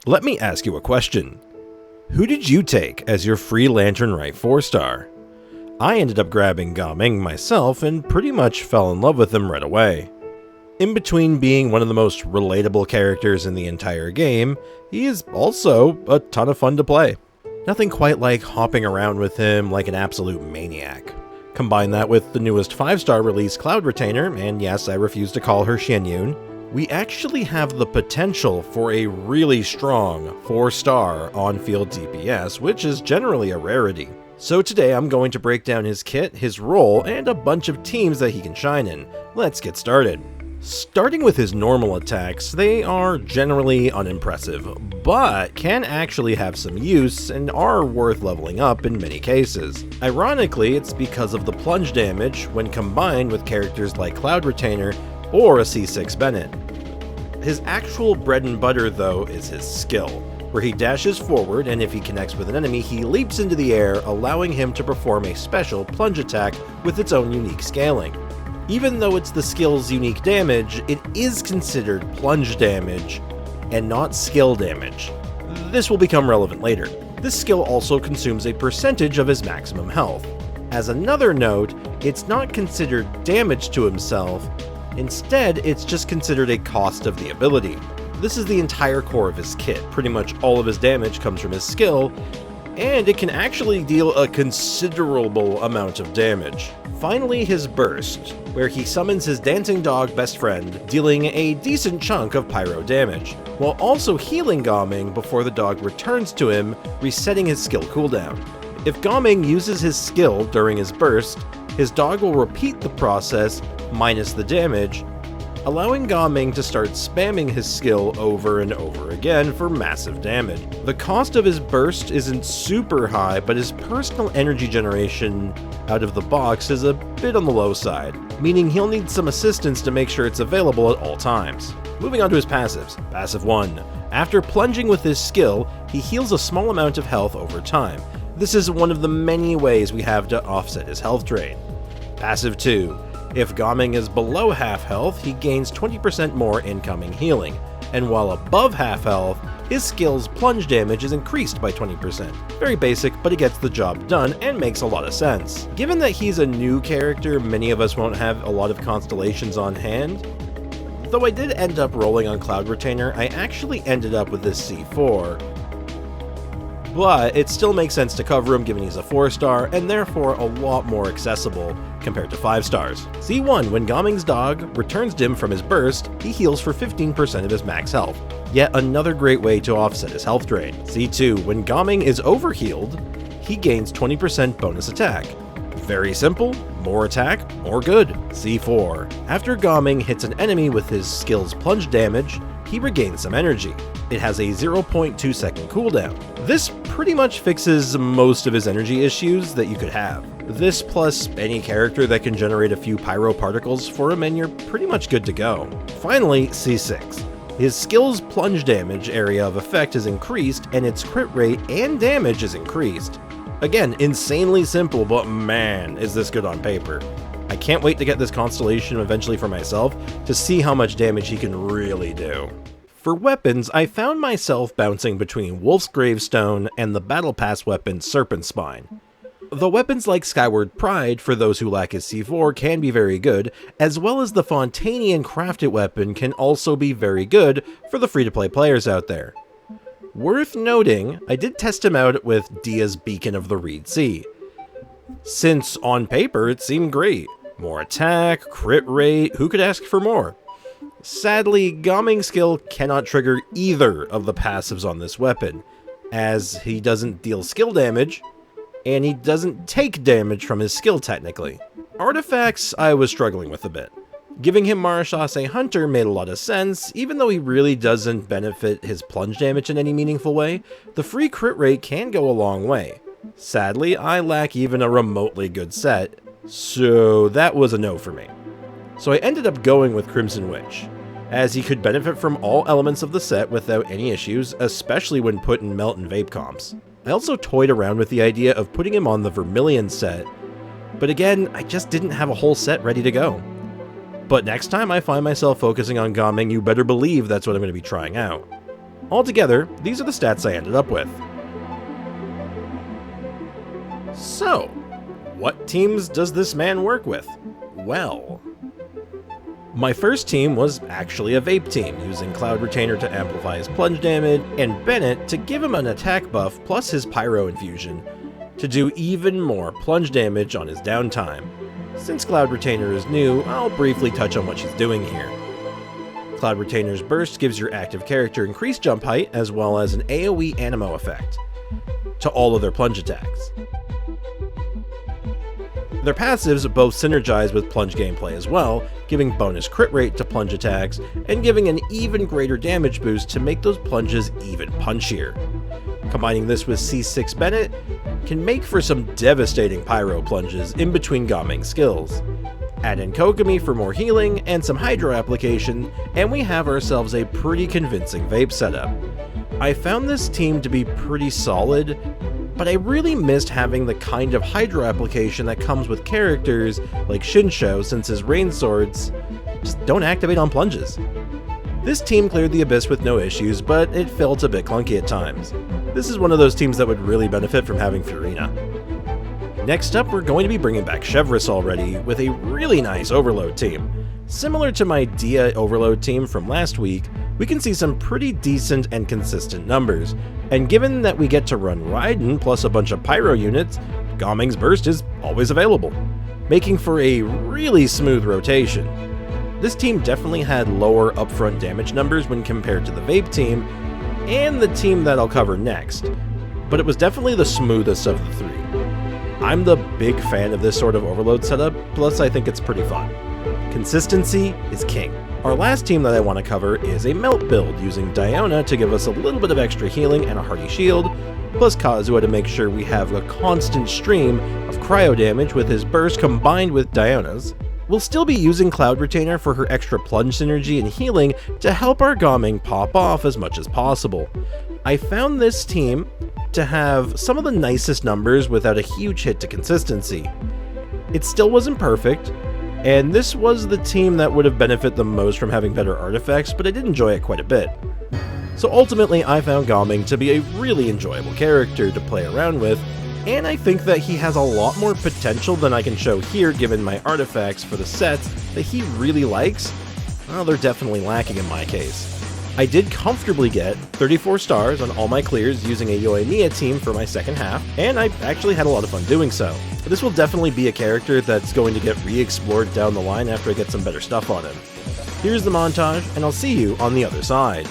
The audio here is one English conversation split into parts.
Let me ask you a question. Who did you take as your free Lantern Right 4-star? I ended up grabbing Gaming myself and pretty much fell in love with him right away. In between being one of the most relatable characters in the entire game, he is also a ton of fun to play. Nothing quite like hopping around with him like an absolute maniac. Combine that with the newest 5-star release Cloud Retainer, and yes, I refuse to call her Xianyun, we actually have the potential for a really strong 4-star on-field DPS, which is generally a rarity. So today I'm going to break down his kit, his role, and a bunch of teams that he can shine in. Let's get started. Starting with his normal attacks, they are generally unimpressive, but can actually have some use and are worth leveling up in many cases. Ironically, it's because of the plunge damage when combined with characters like Cloud Retainer or a C6 Bennett. His actual bread and butter, though, is his skill, where he dashes forward and if he connects with an enemy, he leaps into the air, allowing him to perform a special plunge attack with its own unique scaling. Even though it's the skill's unique damage, it is considered plunge damage and not skill damage. This will become relevant later. This skill also consumes a percentage of his maximum health. As another note, it's not considered damage to himself. Instead, it's just considered a cost of the ability. This is the entire core of his kit. Pretty much all of his damage comes from his skill, and it can actually deal a considerable amount of damage. Finally, his burst, where he summons his dancing dog best friend, dealing a decent chunk of pyro damage, while also healing Gaming before the dog returns to him, resetting his skill cooldown. If Gaming uses his skill during his burst, his dog will repeat the process minus the damage, allowing Gaming to start spamming his skill over and over again for massive damage. The cost of his burst isn't super high, but his personal energy generation out of the box is a bit on the low side, meaning he'll need some assistance to make sure it's available at all times. Moving on to his passives. Passive 1. After plunging with his skill, he heals a small amount of health over time. This is one of the many ways we have to offset his health drain. Passive 2. If Gaming is below half health, he gains 20% more incoming healing, and while above half health, his skill's plunge damage is increased by 20%. Very basic, but it gets the job done and makes a lot of sense. Given that he's a new character, many of us won't have a lot of Constellations on hand. Though I did end up rolling on Cloud Retainer, I actually ended up with this C4. But it still makes sense to cover him given he's a 4-star, and therefore a lot more accessible compared to 5 stars. C1, when Gaming's dog returns Dim from his burst, he heals for 15% of his max health. Yet another great way to offset his health drain. C2, when Gaming is overhealed, he gains 20% bonus attack. Very simple, more attack, more good. C4, after Gaming hits an enemy with his skill's plunge damage, he regains some energy. It has a 0.2 second cooldown. This pretty much fixes most of his energy issues that you could have. This plus any character that can generate a few pyro particles for him and you're pretty much good to go. Finally, C6. His skill's plunge damage area of effect is increased and its crit rate and damage is increased. Again, insanely simple, but man, is this good on paper. I can't wait to get this Constellation eventually for myself to see how much damage he can really do. For weapons, I found myself bouncing between Wolf's Gravestone and the Battle Pass weapon Serpent Spine. The weapons like Skyward Pride, for those who lack his C4, can be very good, as well as the Fontainian Crafted weapon can also be very good for the free-to-play players out there. Worth noting, I did test him out with Dia's Beacon of the Reed Sea, since on paper it seemed great. More attack, crit rate, who could ask for more? Sadly, Gaming's skill cannot trigger either of the passives on this weapon, as he doesn't deal skill damage, and he doesn't take damage from his skill technically. Artifacts I was struggling with a bit. Giving him Marechaussee Hunter made a lot of sense, even though he really doesn't benefit his plunge damage in any meaningful way. The free crit rate can go a long way. Sadly, I lack even a remotely good set, so that was a no for me. So I ended up going with Crimson Witch, as he could benefit from all elements of the set without any issues, especially when put in Melt and Vape comps. I also toyed around with the idea of putting him on the Vermilion set, but again, I just didn't have a whole set ready to go. But next time I find myself focusing on Gaming, you better believe that's what I'm going to be trying out. Altogether, these are the stats I ended up with. So, what teams does this man work with? Well, my first team was actually a vape team, using Cloud Retainer to amplify his plunge damage, and Bennett to give him an attack buff plus his Pyro Infusion, to do even more plunge damage on his downtime. Since Cloud Retainer is new, I'll briefly touch on what she's doing here. Cloud Retainer's burst gives your active character increased jump height, as well as an AoE Animo effect to all of their plunge attacks. Their passives both synergize with plunge gameplay as well, giving bonus crit rate to plunge attacks, and giving an even greater damage boost to make those plunges even punchier. Combining this with C6 Bennett can make for some devastating pyro plunges in between Gaming skills. Add in Kokomi for more healing and some Hydro application, and we have ourselves a pretty convincing vape setup. I found this team to be pretty solid, but I really missed having the kind of Hydro application that comes with characters like Shinsho, since his rain swords just don't activate on plunges. This team cleared the Abyss with no issues, but it felt a bit clunky at times. This is one of those teams that would really benefit from having Furina. Next up, we're going to be bringing back Chevreuse already, with a really nice Overload team. Similar to my Dia Overload team from last week, we can see some pretty decent and consistent numbers, and given that we get to run Raiden plus a bunch of Pyro units, Gaming's Burst is always available, making for a really smooth rotation. This team definitely had lower upfront damage numbers when compared to the Vape team, and the team that I'll cover next, but it was definitely the smoothest of the three. I'm the big fan of this sort of Overload setup, plus I think it's pretty fun. Consistency is king. Our last team that I want to cover is a Melt build, using Diona to give us a little bit of extra healing and a hearty shield, plus Kazuha to make sure we have a constant stream of cryo damage with his burst combined with Diona's. We'll still be using Cloud Retainer for her extra plunge synergy and healing to help our Gaming pop off as much as possible. I found this team to have some of the nicest numbers without a huge hit to consistency. It still wasn't perfect, and this was the team that would have benefited the most from having better artifacts, but I did enjoy it quite a bit. So ultimately, I found Gaming to be a really enjoyable character to play around with, and I think that he has a lot more potential than I can show here given my artifacts for the sets that he really likes. Well, they're definitely lacking in my case. I did comfortably get 34 stars on all my clears using a Yoimiya team for my second half, and I actually had a lot of fun doing so. This will definitely be a character that's going to get re-explored down the line after I get some better stuff on him. Here's the montage, and I'll see you on the other side.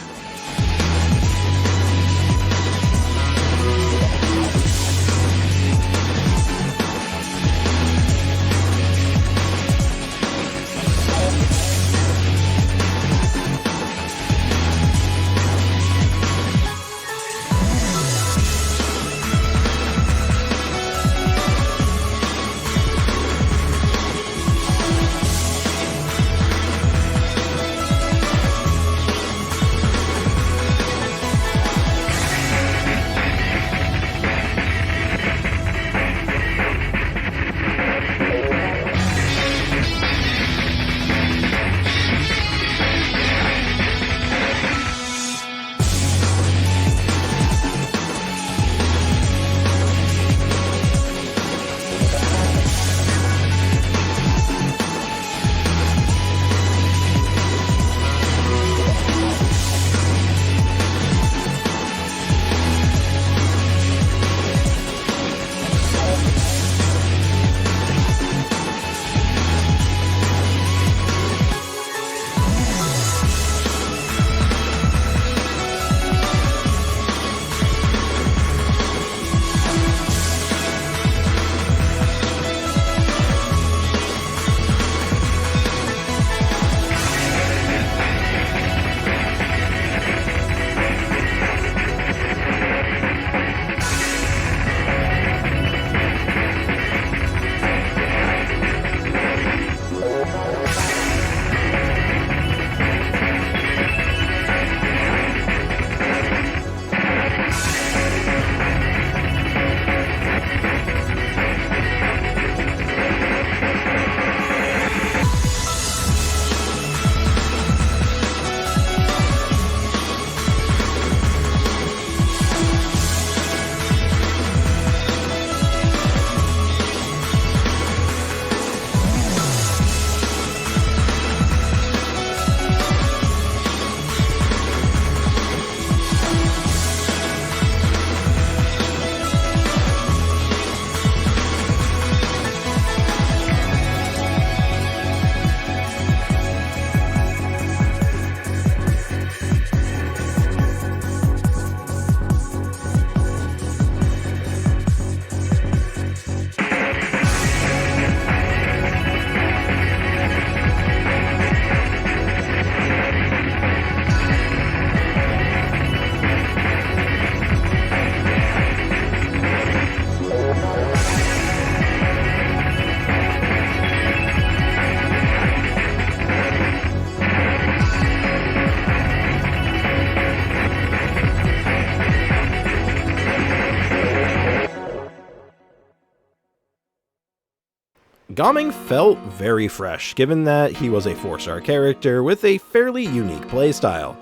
Gaming felt very fresh, given that he was a 4-star character with a fairly unique playstyle.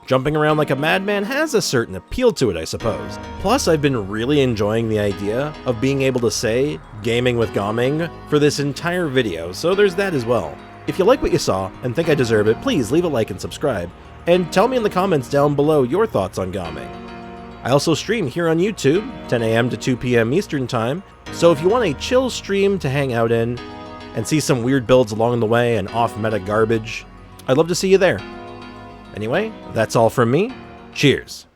Jumping around like a madman has a certain appeal to it, I suppose. Plus, I've been really enjoying the idea of being able to say gaming with Gaming for this entire video, so there's that as well. If you like what you saw and think I deserve it, please leave a like and subscribe, and tell me in the comments down below your thoughts on Gaming. I also stream here on YouTube, 10 AM to 2 PM Eastern Time, so if you want a chill stream to hang out in and see some weird builds along the way and off-meta garbage, I'd love to see you there. Anyway, that's all from me. Cheers.